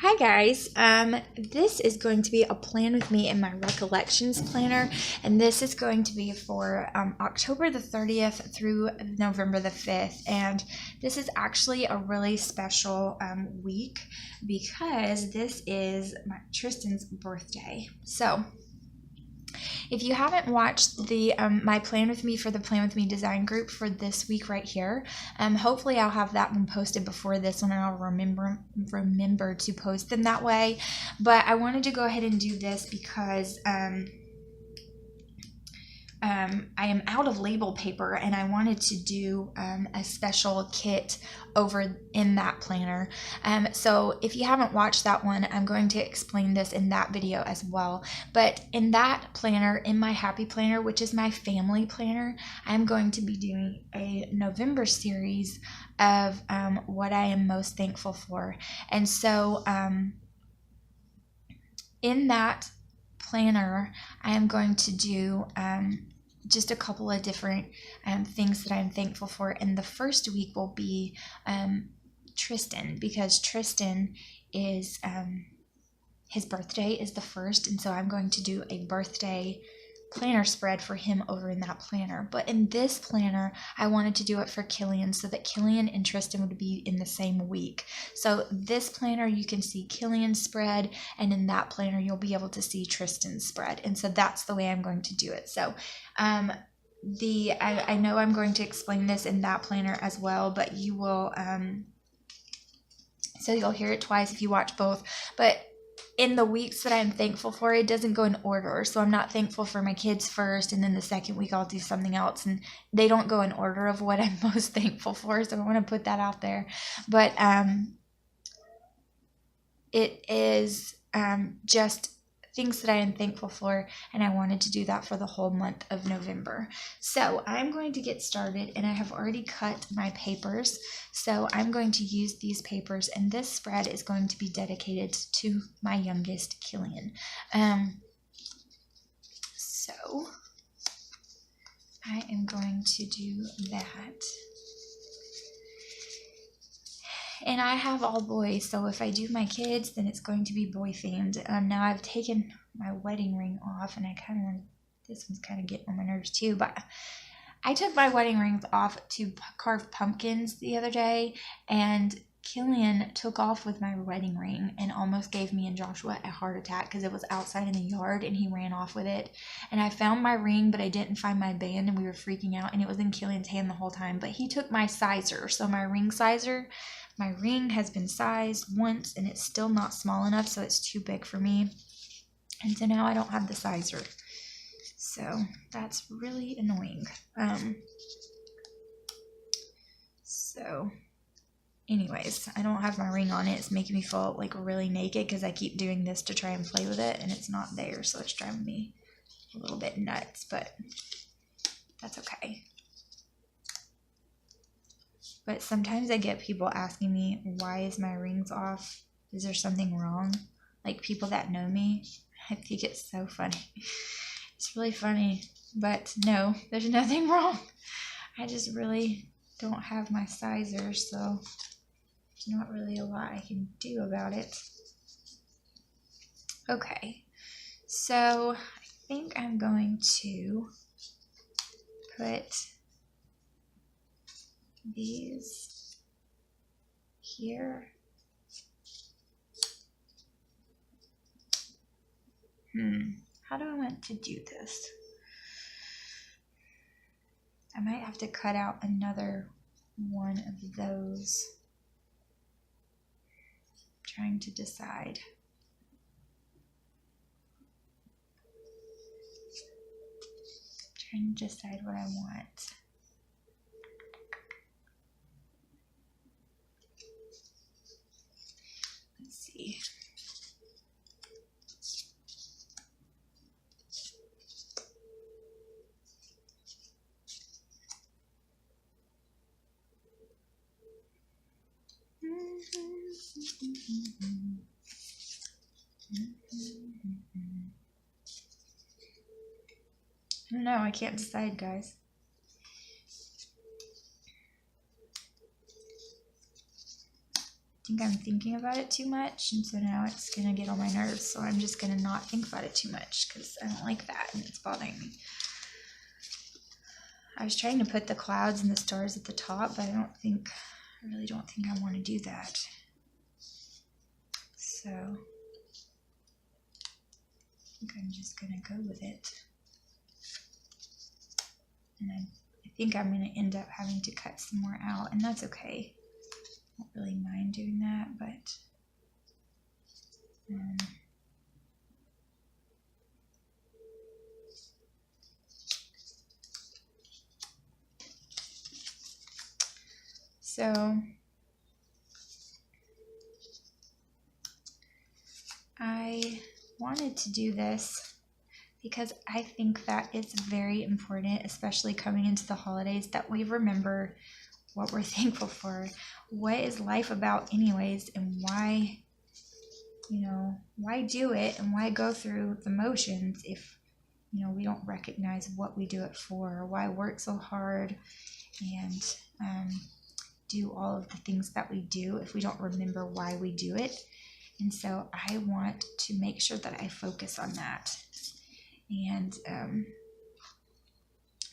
Hi guys, this is going to be a plan with me in my Recollections planner, and this is going to be for October the 30th through November the 5th, and this is actually a really special week because this is Tristan's birthday. So if you haven't watched the my plan with me for the plan with me design group for this week right here, hopefully I'll have that one posted before this one, and I'll remember to post them that way. But I wanted to go ahead and do this because I am out of label paper, and I wanted to do a special kit over in that planner. So if you haven't watched that one, I'm going to explain this in that video as well. But in that planner, in my happy planner, which is my family planner, I'm going to be doing a November series of what I am most thankful for. And so in that planner, I am going to do just a couple of different things that I'm thankful for. And the first week will be Tristan, because Tristan is his birthday is the 1st, and so I'm going to do a birthday planner spread for him over in that planner. But in this planner, I wanted to do it for Killian so that Killian and Tristan would be in the same week. So this planner, you can see Killian's spread, and in that planner, you'll be able to see Tristan's spread. And so that's the way I'm going to do it. So I know I'm going to explain this in that planner as well, but you will, so you'll hear it twice if you watch both. But in the weeks that I'm thankful for, it doesn't go in order. So I'm not thankful for my kids first, and then the second week I'll do something else, and they don't go in order of what I'm most thankful for. So I want to put that out there. But it is just things that I am thankful for, and I wanted to do that for the whole month of November. So I'm going to get started, and I have already cut my papers. So I'm going to use these papers, and this spread is going to be dedicated to my youngest, Killian. So I am going to do that. And I have all boys, so if I do my kids, then it's going to be boy themed. Now I've taken my wedding ring off, and I kind of want, this one's kind of getting on my nerves too, but I took my wedding rings off to carve pumpkins the other day, and Killian took off with my wedding ring and almost gave me and Joshua a heart attack because it was outside in the yard and he ran off with it. And I found my ring, but I didn't find my band, and we were freaking out, and it was in Killian's hand the whole time. But he took my sizer, so my ring sizer. My ring has been sized once, and it's still not small enough, so it's too big for me. And so now I don't have the sizer. So that's really annoying. So anyways, I don't have my ring on it. It's making me feel like really naked because I keep doing this to try and play with it, and it's not there, so it's driving me a little bit nuts, but that's okay. But sometimes I get people asking me, why is my rings off? Is there something wrong? Like people that know me, I think it's so funny. It's really funny, but no, there's nothing wrong. I just really don't have my sizer, so there's not really a lot I can do about it. Okay, so I think I'm going to put these here. How do I want to do this? I might have to cut out another one of those. I'm trying to decide. Trying to decide what I want. Let's see. I don't know, I can't decide, guys. think I'm thinking about it too much, and so now it's going to get on my nerves, so I'm just going to not think about it too much, because I don't like that, and it's bothering me. I was trying to put the clouds and the stars at the top, but I really don't think I want to do that. So, I think I'm just going to go with it. And I think I'm going to end up having to cut some more out, and that's okay. I don't really mind doing that, but so I wanted to do this because I think that it's very important, especially coming into the holidays, that we remember what we're thankful for. What is life about anyways, and why, why do it, and why go through the motions if, we don't recognize what we do it for, or why work so hard and do all of the things that we do if we don't remember why we do it. And so I want to make sure that I focus on that and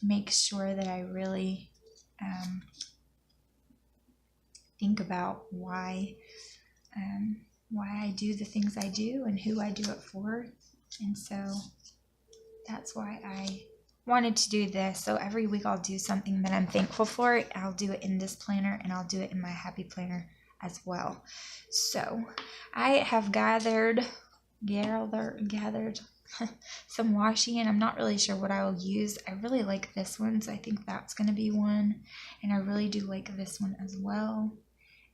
make sure that I really think about why I do the things I do and who I do it for. And so that's why I wanted to do this. So every week I'll do something that I'm thankful for. I'll do it in this planner, and I'll do it in my happy planner as well. So I have gathered some washi, and I'm not really sure what I will use. I really like this one, so I think that's going to be one, and I really do like this one as well,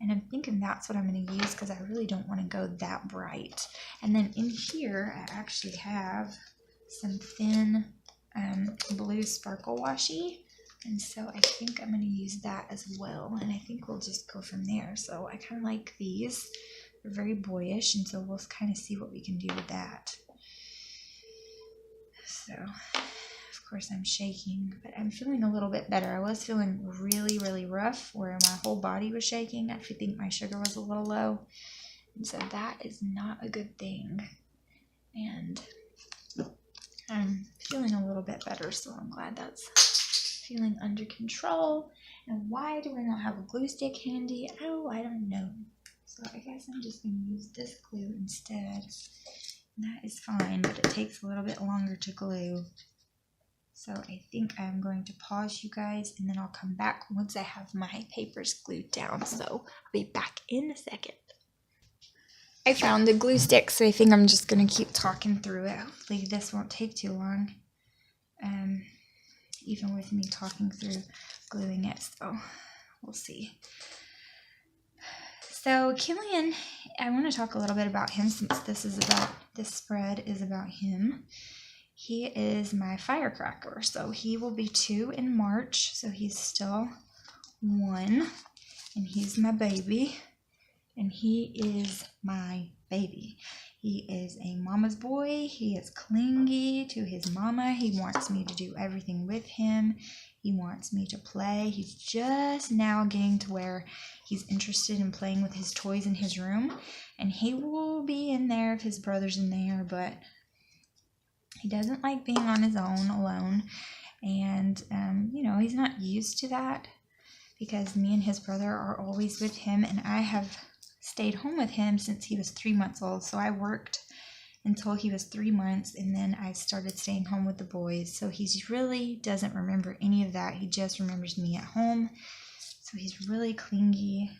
and I'm thinking that's what I'm going to use because I really don't want to go that bright. And then in here I actually have some thin blue sparkle washi, and so I think I'm going to use that as well, and I think we'll just go from there. So I kind of like these. They're very boyish, and so we'll kind of see what we can do with that. So, of course, I'm shaking, but I'm feeling a little bit better. I was feeling really, really rough where my whole body was shaking. I think my sugar was a little low, and so that is not a good thing. And I'm feeling a little bit better, so I'm glad that's feeling under control. And why do I not have a glue stick handy? Oh, I don't know. So I guess I'm just going to use this glue instead. That is fine, but it takes a little bit longer to glue. So I think I'm going to pause you guys, and then I'll come back once I have my papers glued down. So I'll be back in a second. I found the glue stick, so I think I'm just going to keep talking through it. Hopefully this won't take too long, even with me talking through gluing it, so we'll see. So Killian, I want to talk a little bit about him since this spread is about him. He is my firecracker, so he will be 2 in March, so he's still 1, and he's my baby, and he is my baby. He is a mama's boy. He is clingy to his mama. He wants me to do everything with him. He wants me to play. He's just now getting to where he's interested in playing with his toys in his room, and he will be in there if his brother's in there, but he doesn't like being on his own alone. And he's not used to that because me and his brother are always with him, and I have stayed home with him since he was 3 months old. So I worked until he was 3 months, and then I started staying home with the boys. So he really doesn't remember any of that. He just remembers me at home. So he's really clingy.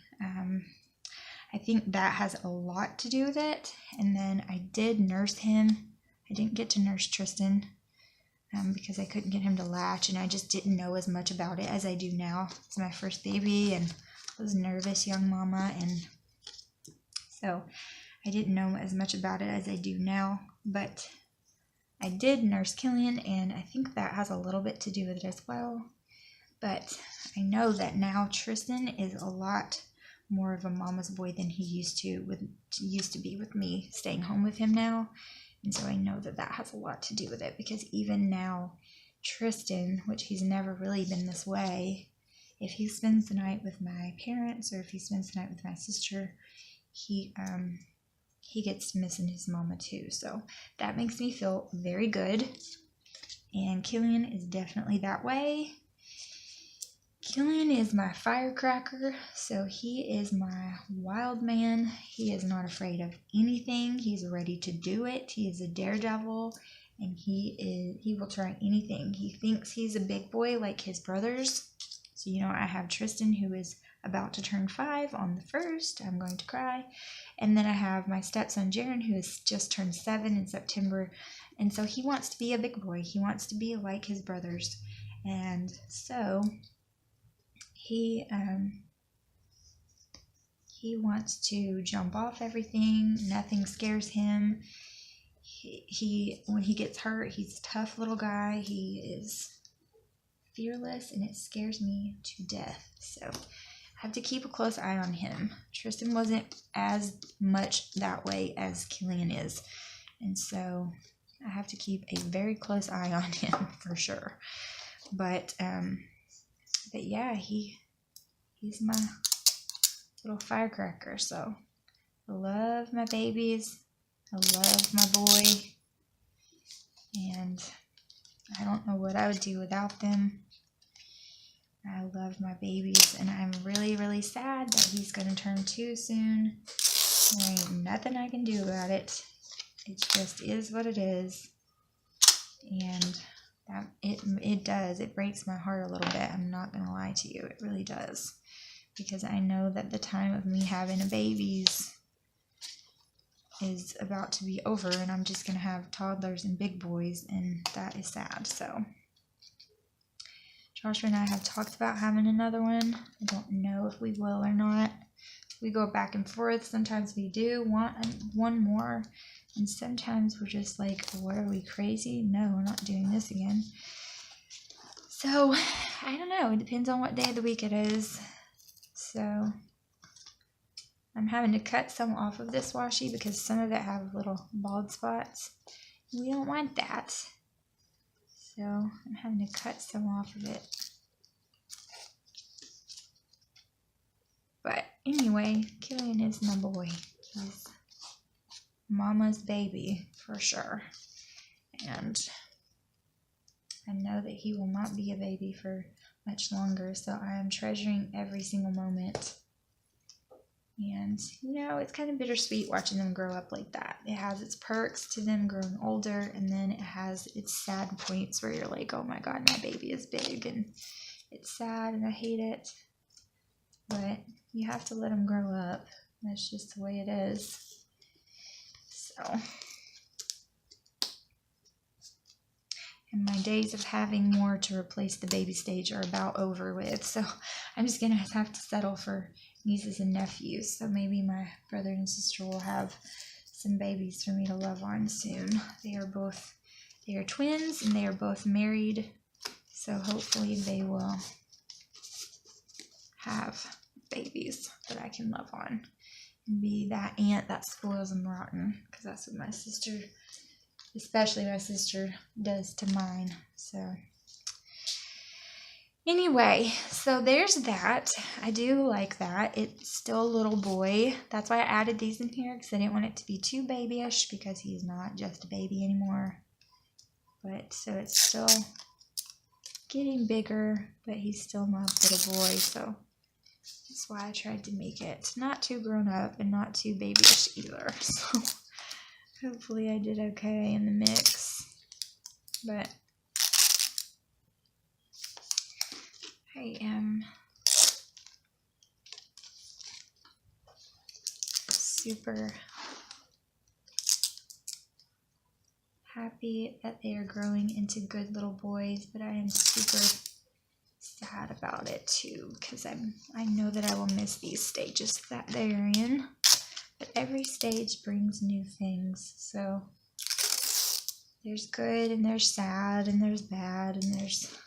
I think that has a lot to do with it. And then I did nurse him. I didn't get to nurse Tristan because I couldn't get him to latch, and I just didn't know as much about it as I do now. It's my first baby, and I was a nervous young mama, and so I didn't know as much about it as I do now, but I did nurse Killian, and I think that has a little bit to do with it as well. But I know that now Tristan is a lot more of a mama's boy than he used to be with me staying home with him now. And so I know that that has a lot to do with it, because even now Tristan, which he's never really been this way, if he spends the night with my parents or if he spends the night with my sister, he gets missing his mama too. So that makes me feel very good. And Killian is definitely that way. Killian is my firecracker, so he is my wild man. He is not afraid of anything. He's ready to do it. He is a daredevil, and he will try anything. He thinks he's a big boy like his brothers. So, you know, I have Tristan, who is about to turn 5 on the 1st. I'm going to cry. And then I have my stepson, Jaron, who has just turned 7 in September. And so he wants to be a big boy. He wants to be like his brothers. And so he wants to jump off everything. Nothing scares him. He when he gets hurt, he's a tough little guy. He is fearless, and it scares me to death. So I have to keep a close eye on him. Tristan wasn't as much that way as Killian is, and so I have to keep a very close eye on him for sure. But yeah, he's my little firecracker. So I love my babies. I love my boy, and I don't know what I would do without them. I love my babies, and I'm really, really sad that he's going to turn 2 soon. There ain't nothing I can do about it. It just is what it is. And it breaks my heart a little bit. I'm not going to lie to you. It really does. Because I know that the time of me having a babies is about to be over, and I'm just going to have toddlers and big boys, and that is sad. So Joshua and I have talked about having another one. I don't know if we will or not. We go back and forth. Sometimes we do want one more, and sometimes we're just like, what, are we crazy? No, we're not doing this again. So I don't know. It depends on what day of the week it is. So I'm having to cut some off of this washi because some of it have little bald spots. We don't want that. So I'm having to cut some off of it. But anyway, Killian is my boy. He's mama's baby for sure. And I know that he will not be a baby for much longer, so I am treasuring every single moment. And, you know, it's kind of bittersweet watching them grow up like that. It has its perks to them growing older, and then it has its sad points where you're like, oh my God, my baby is big, and it's sad, and I hate it. But you have to let them grow up. That's just the way it is. So, and my days of having more to replace the baby stage are about over with. So I'm just going to have to settle for nieces and nephews. So maybe my brother and sister will have some babies for me to love on soon. They are twins, and they are both married. So hopefully they will have babies that I can love on and be that aunt that spoils them rotten, because that's what my sister, especially my sister, does to mine. So anyway, so there's that. I do like that. It's still a little boy. That's why I added these in here, because I didn't want it to be too babyish, because he's not just a baby anymore. But so it's still getting bigger, but he's still my little boy. So that's why I tried to make it not too grown up and not too babyish either. So hopefully I did okay in the mix. But I am super happy that they are growing into good little boys, but I am super sad about it too, because I know that I will miss these stages that they are in. But every stage brings new things. So there's good, and there's sad, and there's bad, and there's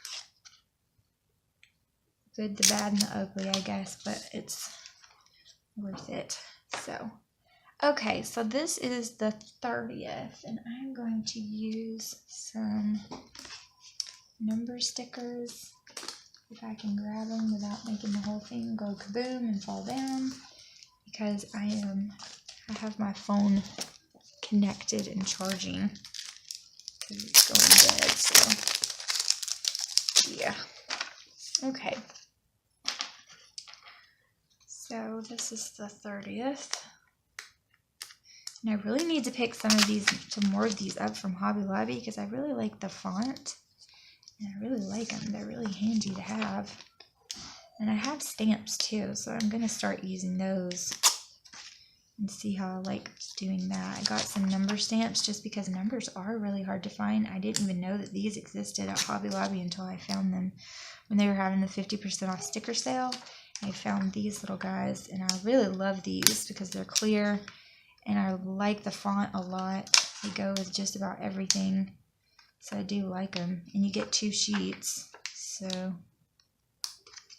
good, the bad, and the ugly, I guess, but it's worth it. So, okay, so this is the 30th, and I'm going to use some number stickers, if I can grab them without making the whole thing go kaboom and fall down. because I have my phone connected and charging because it's going dead. So yeah. Okay. So this is the 30th. And I really need to pick some more of these up from Hobby Lobby because I really like the font. And I really like them. They're really handy to have. And I have stamps too, so I'm going to start using those and see how I like doing that. I got some number stamps just because numbers are really hard to find. I didn't even know that these existed at Hobby Lobby until I found them when they were having the 50% off sticker sale. I found these little guys, and I really love these because they're clear, and I like the font a lot. They go with just about everything, so I do like them. And you get 2 sheets, so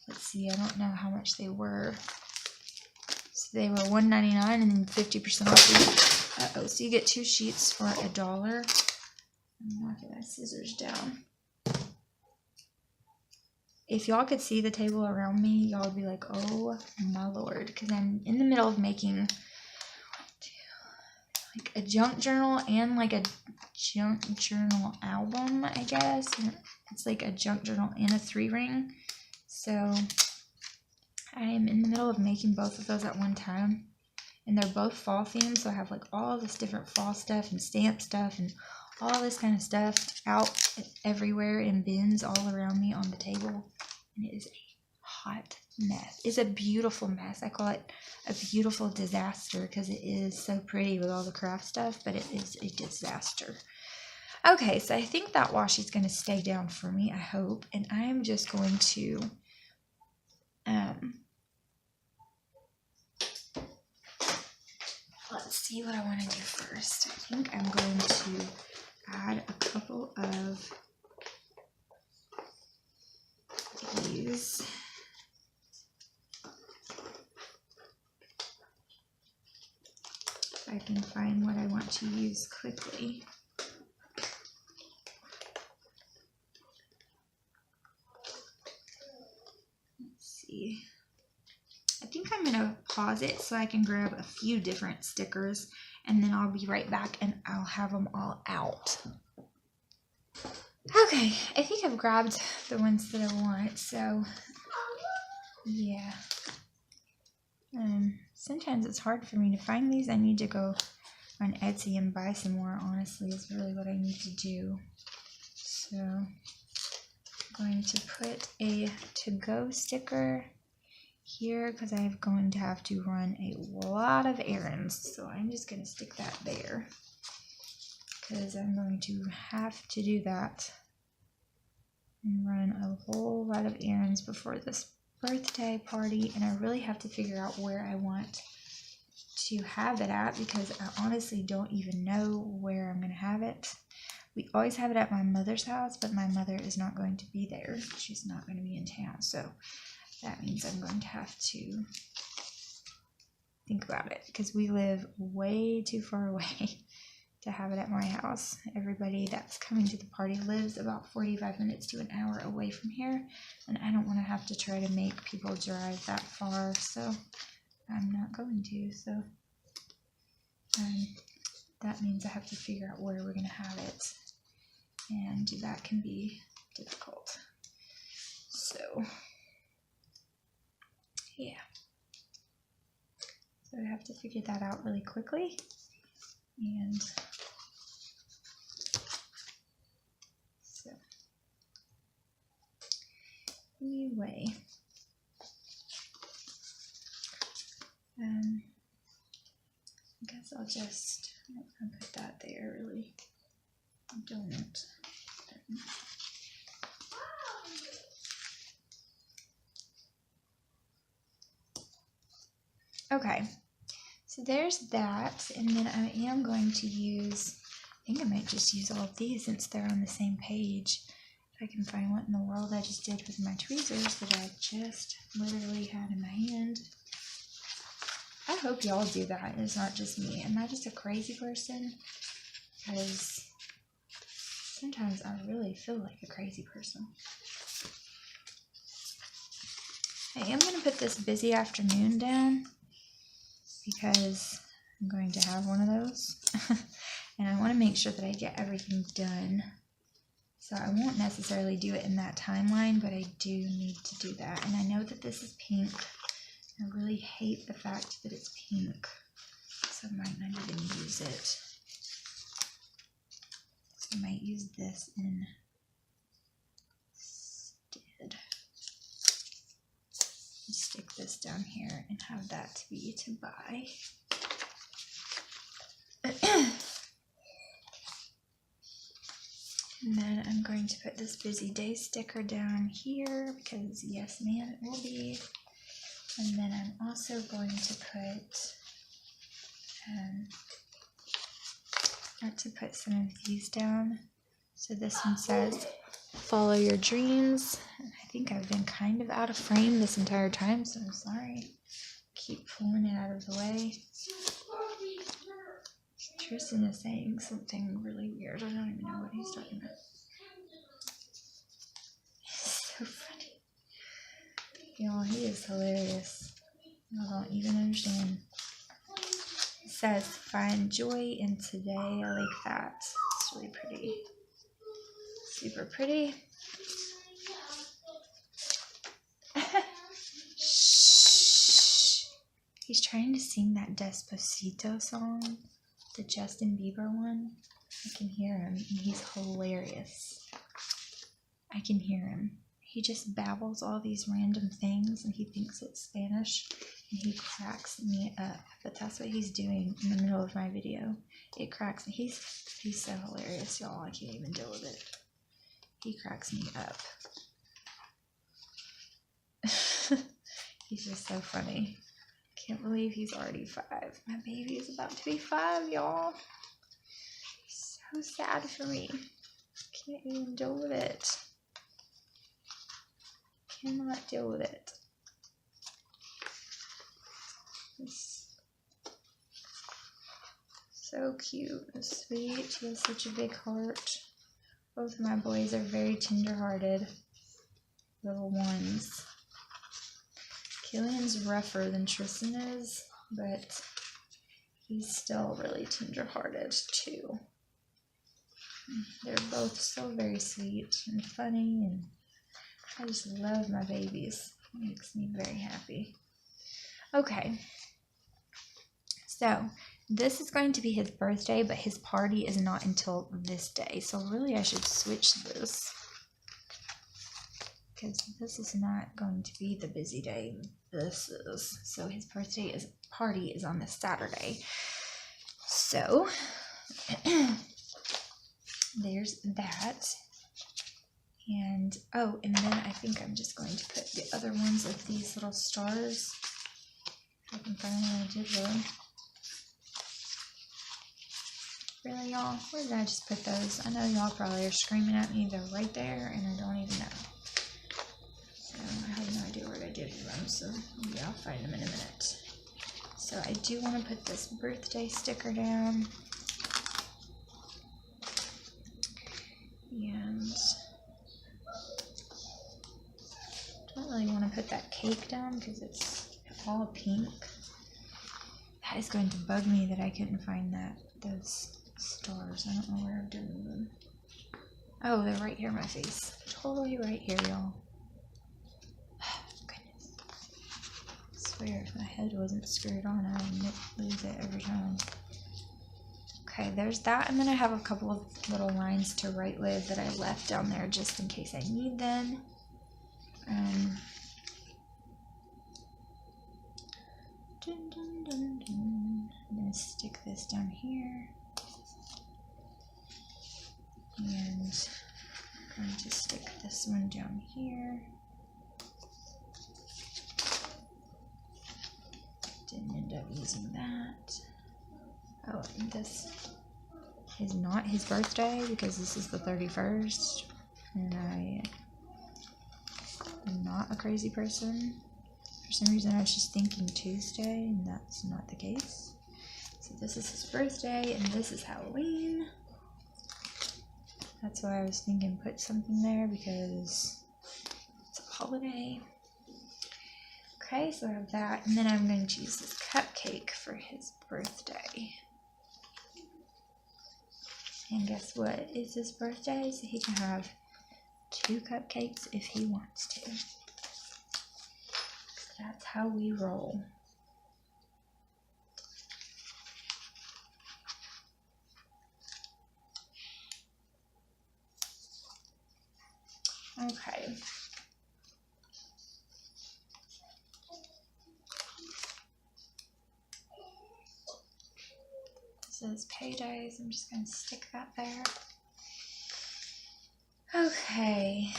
let's see, I don't know how much they were. So they were $1.99 and then 50% off. Uh-oh, so you get 2 sheets for $1. I'm knocking my scissors down. If y'all could see the table around me, y'all would be like, oh my lord. Because I'm in the middle of making like a junk journal and like a junk journal album, I guess. And it's like a junk journal and a 3-ring. So I am in the middle of making both of those at one time. And they're both fall themed, so I have like all this different fall stuff and stamp stuff and all this kind of stuff out everywhere in bins all around me on the table. And it is a hot mess. It's a beautiful mess. I call it a beautiful disaster because it is so pretty with all the craft stuff, but it is a disaster. Okay, so I think that washi is going to stay down for me, I hope. And I'm just going to let's see what I want to do first. I think I'm going to add a couple of these. If I can find what I want to use quickly. Let's see. I think I'm going to pause it so I can grab a few different stickers, and then I'll be right back and I'll have them all out. Okay, I think I've grabbed the ones that I want, so yeah. Sometimes it's hard for me to find these. I need to go on Etsy and buy some more, honestly, is really what I need to do. So I'm going to put a to-go sticker here because I'm going to have to run a lot of errands. So I'm just going to stick that there because I'm going to have to do that and run a whole lot of errands before this birthday party, and I really have to figure out where I want to have it at because I honestly don't even know where I'm going to have it. We always have it at my mother's house, but my mother is not going to be there. She's not going to be in town, so that means I'm going to have to think about it because we live way too far away to have it at my house. Everybody that's coming to the party lives about 45 minutes to an hour away from here, and I don't want to have to try to make people drive that far, so I'm not going to. So that means I have to figure out where we're going to have it, and that can be difficult. So yeah, so I have to figure that out really quickly. And so anyway, I guess I'll just put that there. Really don't. Okay. So there's that, and then I am going to use, I think I might just use all of these since they're on the same page. If I can find what in the world I just did with my tweezers that I just literally had in my hand. I hope y'all do that, and it's not just me. Am I just a crazy person? Because sometimes I really feel like a crazy person. I am going to put this busy afternoon down. because I'm going to have one of those. And I want to make sure that I get everything done. So I won't necessarily do it in that timeline, but I do need to do that. And I know that this is pink. I really hate the fact that it's pink. So I might not even use it. So I might use this instead. Stick this down here and have that to be to buy. And then I'm going to put this busy day sticker down here because yes ma'am it will be. And then I'm also going to put some of these down. So this one says follow your dreams. And I think I've been kind of out of frame this entire time, so I'm sorry. Keep pulling it out of the way. Tristan is saying something really weird. I don't even know what he's talking about. He's so funny. Y'all, he is hilarious. I don't even understand. It says, find joy in today. I like that. It's really pretty. Super pretty. Shh. He's trying to sing that Despacito song. The Justin Bieber one. I can hear him, and he's hilarious. I can hear him. He just babbles all these random things, and he thinks it's Spanish, and he cracks me up. But that's what he's doing in the middle of my video. It cracks me. He's so hilarious, y'all. I can't even deal with it. He cracks me up. He's just so funny. Can't believe he's already 5. My baby is about to be 5, y'all. So sad for me. Can't even deal with it. Cannot deal with it. It's so cute and sweet. He has such a big heart. Both of my boys are very tender-hearted little ones. Killian's rougher than Tristan is, but he's still really tender-hearted too. They're both so very sweet and funny, and I just love my babies. It makes me very happy. Okay, so this is going to be his birthday, but his party is not until this day. So really I should switch this, because this is not going to be the busy day. This is. So his party is on this Saturday. So there's that. And oh, and then I think I'm just going to put the other ones of these little stars. I can find what I did with them. Really, y'all? Where did I just put those? I know y'all probably are screaming at me. They're right there, and I don't even know. So I have no idea where I did them, so maybe I'll find them in a minute. So I do want to put this birthday sticker down. And I don't really want to put that cake down because it's all pink. That is going to bug me that I couldn't find those stars. I don't know where I've done them. Oh, they're right here in my face. Totally right here, y'all. Goodness. I swear, if my head wasn't screwed on, I would lose it every time. Okay, there's that, and then I have a couple of little lines to write with that I left down there just in case I need them. I'm going to stick this down here, and I'm going to stick this one down here. Didn't end up using that. Oh, and this is not his birthday because this is the 31st, and I am not a crazy person. For some reason I was just thinking Tuesday, and that's not the case. So this is his birthday, and this is Halloween. That's why I was thinking put something there, because it's a holiday. Okay, so I have that, and then I'm going to use this cupcake for his birthday. And guess what? It's his birthday, so he can have 2 cupcakes if he wants to. That's how we roll. Okay. This says paydays. I'm just going to stick that there. Okay.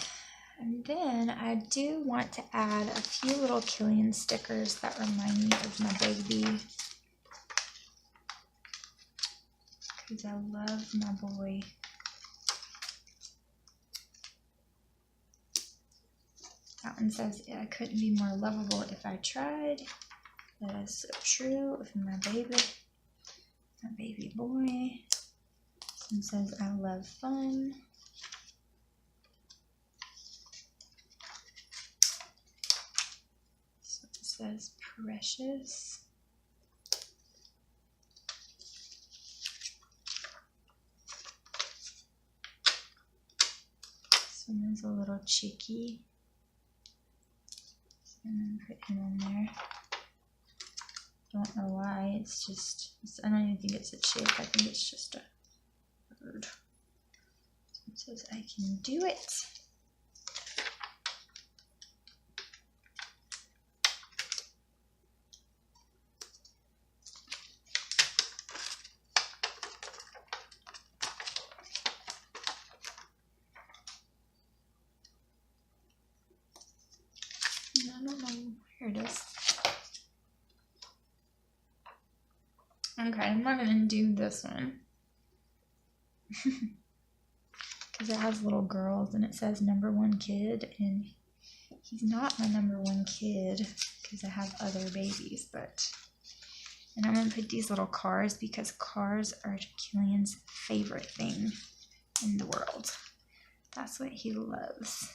And then I do want to add a few little Killian stickers that remind me of my baby. Because I love my boy. That one says, I couldn't be more lovable if I tried. That is so true of my baby boy. This one says, I love fun. So it says, precious. This one is a little chickie. And then put him on there. Don't know why, it's just, I don't even think it's a chick, I think it's just a bird. So it says I can do it. I don't know, here it is. Okay, I'm not gonna do this one. Because it has little girls and it says #1 kid, and he's not my #1 kid because I have other babies, but. And I'm gonna put these little cars because cars are Killian's favorite thing in the world. That's what he loves.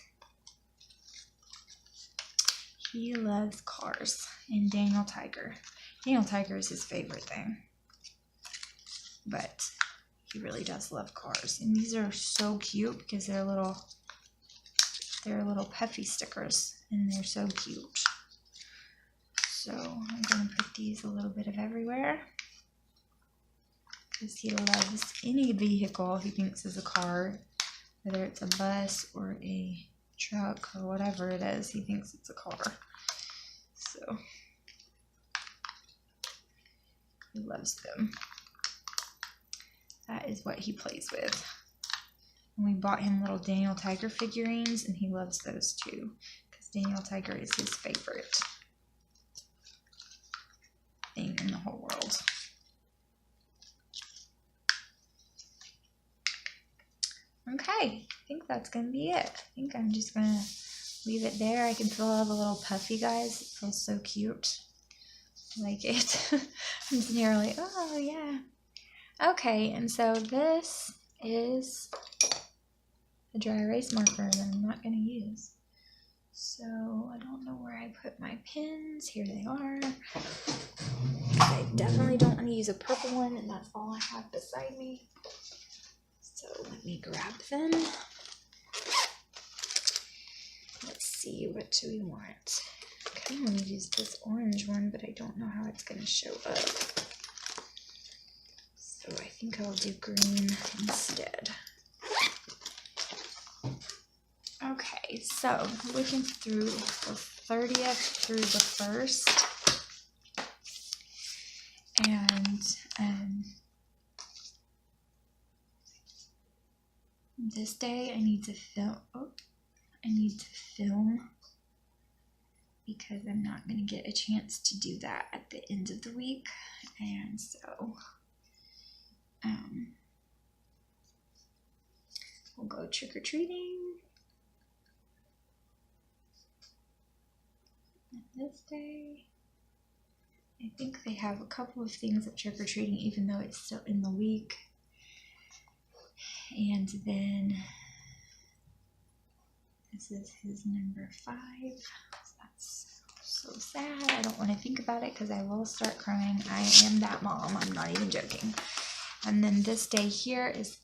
He loves cars. And Daniel Tiger. Daniel Tiger is his favorite thing. But he really does love cars. And these are so cute because they're little puffy stickers. And they're so cute. So I'm going to put these a little bit of everywhere. Because he loves any vehicle he thinks is a car. Whether it's a bus or a truck or whatever it is, he thinks it's a car. So he loves them. That is what he plays with. And we bought him little Daniel Tiger figurines, and he loves those too, because Daniel Tiger is his favorite thing in the whole world. Okay, I think that's going to be it. I think I'm just going to leave it there. I can feel all the little puffy guys. It feels so cute. I like it. I'm just here like, oh yeah. Okay, and so this is a dry erase marker that I'm not going to use. So I don't know where I put my pins. Here they are. I definitely don't want to use a purple one, and that's all I have beside me. So let me grab them. Let's see, what do we want? I kind of want to use this orange one, but I don't know how it's going to show up. So I think I'll do green instead. Okay, so looking through the 30th through the 1st. And this day I need to film. Because I'm not going to get a chance to do that at the end of the week. And so we'll go trick-or-treating this day. I think they have a couple of things of trick-or-treating even though it's still in the week. And then this is his #5. So that's so sad. I don't want to think about it because I will start crying. I am that mom. I'm not even joking. And then this day here is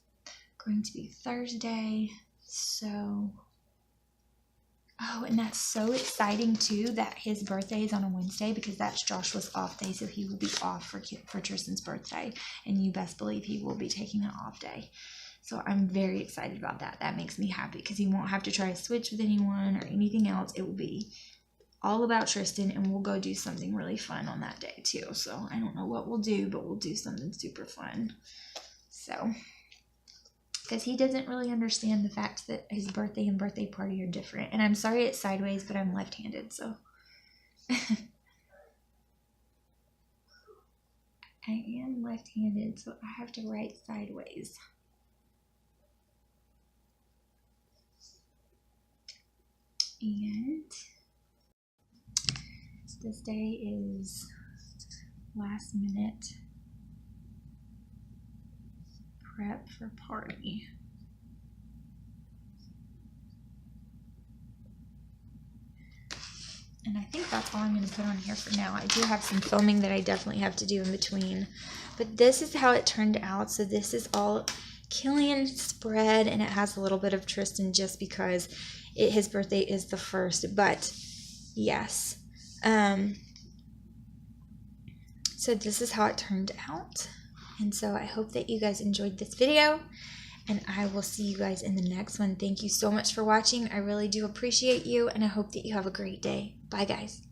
going to be Thursday. So, oh, and that's so exciting too that his birthday is on a Wednesday because that's Joshua's off day. So he will be off for Tristan's birthday. And you best believe he will be taking an off day. So I'm very excited about that. That makes me happy because he won't have to try to switch with anyone or anything else. It will be all about Tristan, and we'll go do something really fun on that day too. So I don't know what we'll do, but we'll do something super fun. So, because he doesn't really understand the fact that his birthday and birthday party are different. And I'm sorry it's sideways, but I'm left-handed, so. I am left-handed, so I have to write sideways. And this day is last minute prep for party. And I think that's all I'm going to put on here for now. I do have some filming that I definitely have to do in between. But this is how it turned out. So this is all Killian spread, and it has a little bit of Tristan just because his birthday is the 1st. But yes. So this is how it turned out. And so I hope that you guys enjoyed this video, and I will see you guys in the next one. Thank you so much for watching. I really do appreciate you, and I hope that you have a great day. Bye, guys.